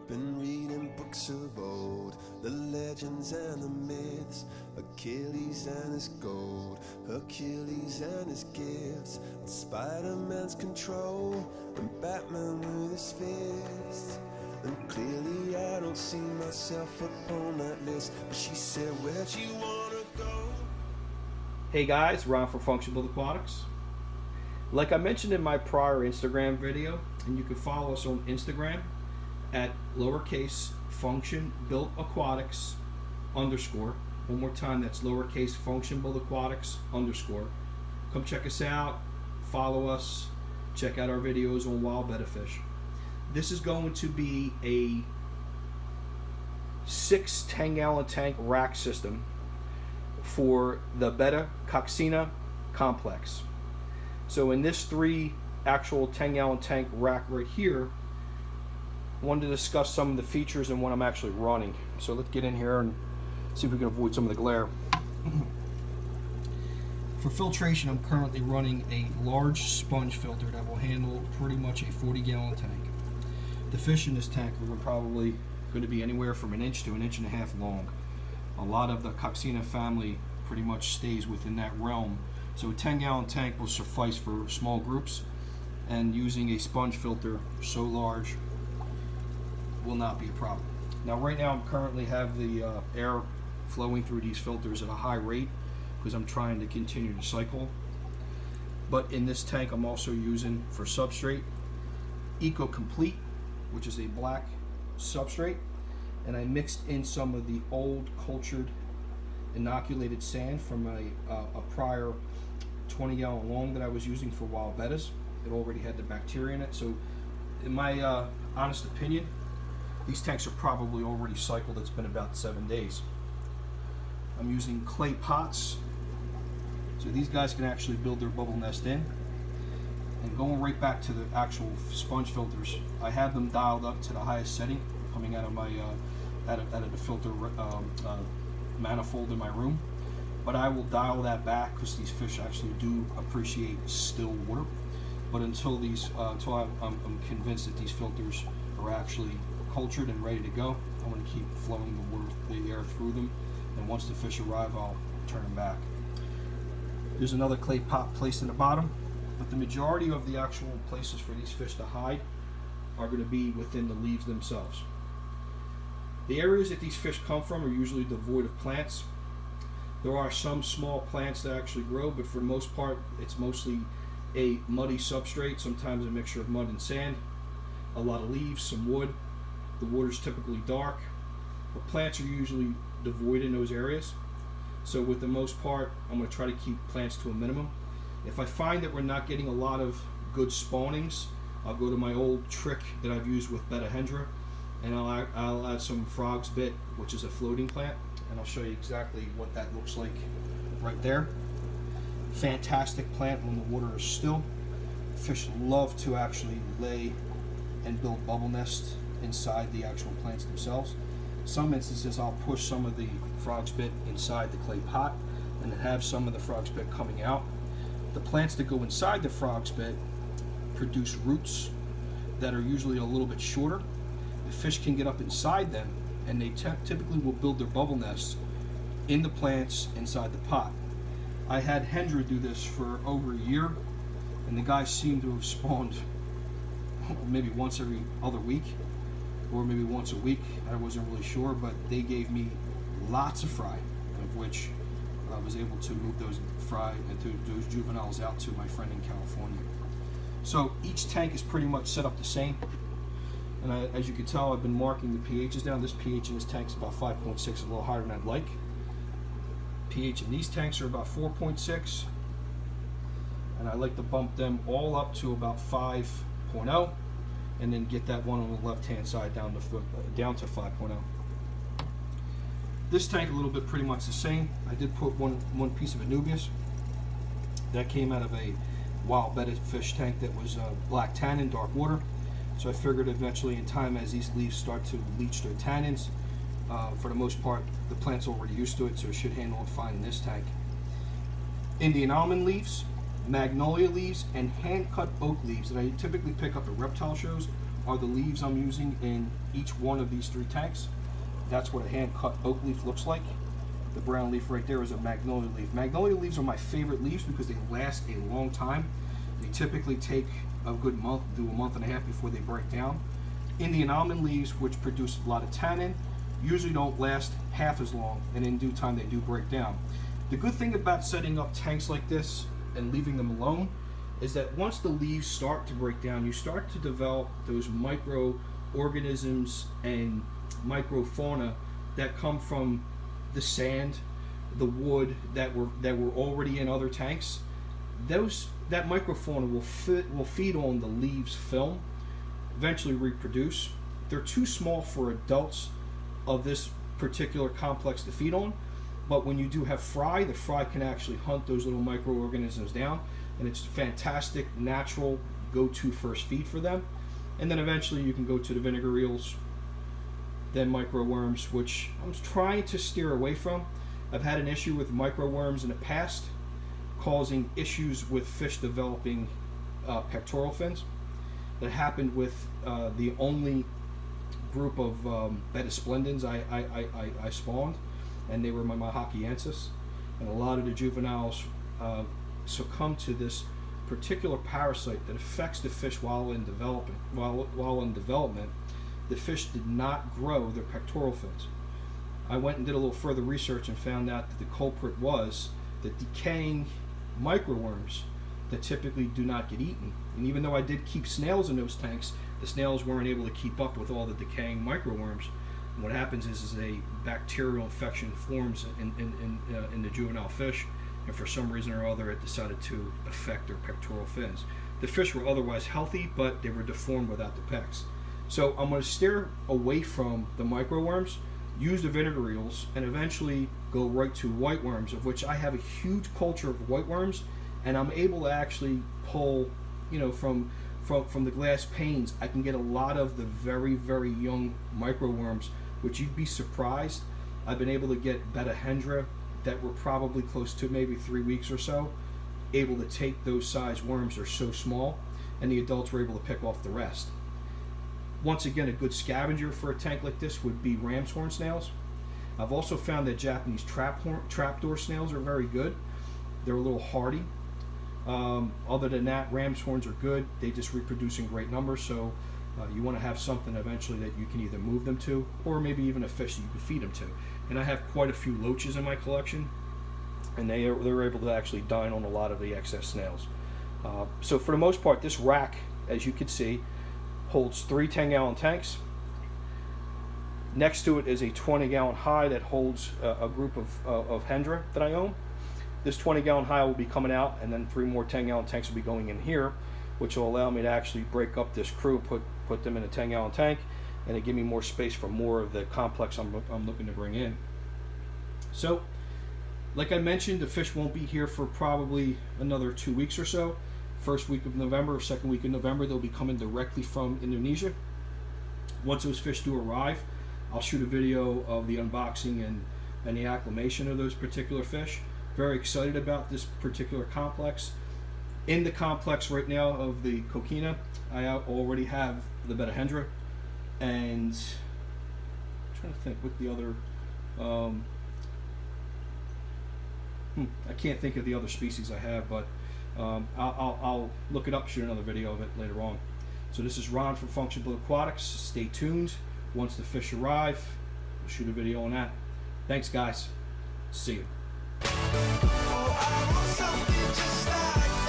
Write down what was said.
Been reading books of old, the legends and the myths, Achilles and his gold, Hercules and his gifts, Spider-Man's control, and Batman with his fists. And clearly I don't see myself upon that list, but she said, where'd you wanna go? Hey guys, Ron for FunctionBuilt-Aquatics. Like I mentioned in my prior Instagram video, and you can follow us on Instagram at lowercase FunctionBuilt-Aquatics _. One more time, that's lowercase FunctionBuilt-Aquatics _. Come check us out, follow us, check out our videos on wild betta fish. This is going to be a 6 10-gallon tank rack system for the Betta coccina complex. So in this 3 actual 10-gallon tank rack right here, I wanted to discuss some of the features and what I'm actually running. So let's get in here and see if we can avoid some of the glare. For filtration, I'm currently running a large sponge filter that will handle pretty much a 40-gallon tank. The fish in this tank are probably going to be anywhere from 1 inch to 1.5 inches long. A lot of the coccina family pretty much stays within that realm. So a 10-gallon tank will suffice for small groups, and using a sponge filter so large will not be a problem. Now right now I'm currently have the air flowing through these filters at a high rate because I'm trying to continue to cycle. But in this tank I'm also using for substrate Eco Complete, which is a black substrate, and I mixed in some of the old cultured inoculated sand from a prior 20-gallon long that I was using for wild bettas. It already had the bacteria in it, so in my honest opinion, these tanks are probably already cycled. It's been about 7 days. I'm using clay pots, so these guys can actually build their bubble nest in. And going right back to the actual sponge filters, I have them dialed up to the highest setting coming out of my out of the filter manifold in my room. But I will dial that back because these fish actually do appreciate still water. But until I'm convinced that these filters are actually cultured and ready to go, I'm going to keep flowing the air through them, and once the fish arrive, I'll turn them back. There's another clay pot placed in the bottom, but the majority of the actual places for these fish to hide are going to be within the leaves themselves. The areas that these fish come from are usually devoid of plants. There are some small plants that actually grow, but for the most part it's mostly a muddy substrate, sometimes a mixture of mud and sand, a lot of leaves, some wood. The water's typically dark, but plants are usually devoid in those areas. So with the most part, I'm going to try to keep plants to a minimum. If I find that we're not getting a lot of good spawnings, I'll go to my old trick that I've used with Betta hendra, and I'll add some frog's bit, which is a floating plant, and I'll show you exactly what that looks like right there. Fantastic plant when the water is still. Fish love to actually lay and build bubble nests inside the actual plants themselves. Some instances I'll push some of the frog's bit inside the clay pot and then have some of the frog's bit coming out. The plants that go inside the frog's bit produce roots that are usually a little bit shorter. The fish can get up inside them, and they typically will build their bubble nests in the plants inside the pot. I had Hendra do this for over a year, and the guys seem to have spawned maybe once every other week, or maybe once a week. I wasn't really sure, but they gave me lots of fry, of which I was able to move those fry and those juveniles out to my friend in California. So each tank is pretty much set up the same, and as you can tell, I've been marking the pHs down. This pH in this tank is about 5.6, a little higher than I'd like. pH in these tanks are about 4.6, and I like to bump them all up to about 5.0, and then get that one on the left hand side down to 5.0. This tank a little bit pretty much the same. I did put one piece of anubias that came out of a wild betta fish tank that was black tannin, dark water. So I figured eventually in time, as these leaves start to leach their tannins, for the most part the plant's already used to it, so it should handle it fine in this tank. Indian almond leaves, magnolia leaves, and hand-cut oak leaves that I typically pick up at reptile shows are the leaves I'm using in each one of these 3 tanks. That's what a hand-cut oak leaf looks like. The brown leaf right there is a magnolia leaf. Magnolia leaves are my favorite leaves because they last a long time. They typically take a good month, do a month and a half before they break down. Indian almond leaves, which produce a lot of tannin, usually don't last half as long, and in due time they do break down. The good thing about setting up tanks like this and leaving them alone is that once the leaves start to break down, you start to develop those microorganisms and microfauna that come from the sand, the wood that were already in other tanks. That microfauna will feed on the leaves film, eventually reproduce. They're too small for adults of this particular complex to feed on, but when you do have fry, the fry can actually hunt those little microorganisms down, and it's fantastic, natural, go-to first feed for them. And then eventually you can go to the vinegar eels, then microworms, which I'm trying to steer away from. I've had an issue with microworms in the past, causing issues with fish developing pectoral fins. That happened with the only group of Betta splendens I spawned, and they were my Mahakiensis. And a lot of the juveniles succumb to this particular parasite that affects the fish while in development. While in development, the fish did not grow their pectoral fins. I went and did a little further research and found out that the culprit was the decaying microworms that typically do not get eaten. And even though I did keep snails in those tanks, the snails weren't able to keep up with all the decaying microworms. And what happens is a bacterial infection forms in the juvenile fish, and for some reason or other it decided to affect their pectoral fins. The fish were otherwise healthy, but they were deformed without the pecs. So I'm going to steer away from the microworms, use the vinegar eels, and eventually go right to whiteworms, of which I have a huge culture of whiteworms, and I'm able to actually pull, from the glass panes, I can get a lot of the very, very young microworms, which you'd be surprised. I've been able to get Betta hendra that were probably close to maybe 3 weeks or so, able to take those size worms. They're so small, and the adults were able to pick off the rest. Once again, a good scavenger for a tank like this would be ram's horn snails. I've also found that Japanese trapdoor snails are very good. They're a little hardy. Other than that, ram's horns are good. They just reproduce in great numbers, so you want to have something eventually that you can either move them to, or maybe even a fish that you can feed them to. And I have quite a few loaches in my collection, and they're able to actually dine on a lot of the excess snails. So for the most part, this rack, as you can see, holds 3 10-gallon tanks. Next to it is a 20-gallon high that holds a group of hendra that I own. This 20-gallon high will be coming out, and then 3 more 10-gallon tanks will be going in here, which will allow me to actually break up this crew, put them in a 10-gallon tank, and it give me more space for more of the complex I'm looking to bring in. So, like I mentioned, the fish won't be here for probably another 2 weeks or so. First week of November or second week of November, they'll be coming directly from Indonesia. Once those fish do arrive, I'll shoot a video of the unboxing and the acclimation of those particular fish. Very excited about this particular complex. In the complex right now of the coccina, I already have the Betta hendra, and I'm trying to think what the other, I can't think of the other species I have, but I'll look it up, shoot another video of it later on. So this is Ron from FunctionBuilt-Aquatics. Stay tuned. Once the fish arrive, we'll shoot a video on that. Thanks, guys. See you. Oh, I want something just like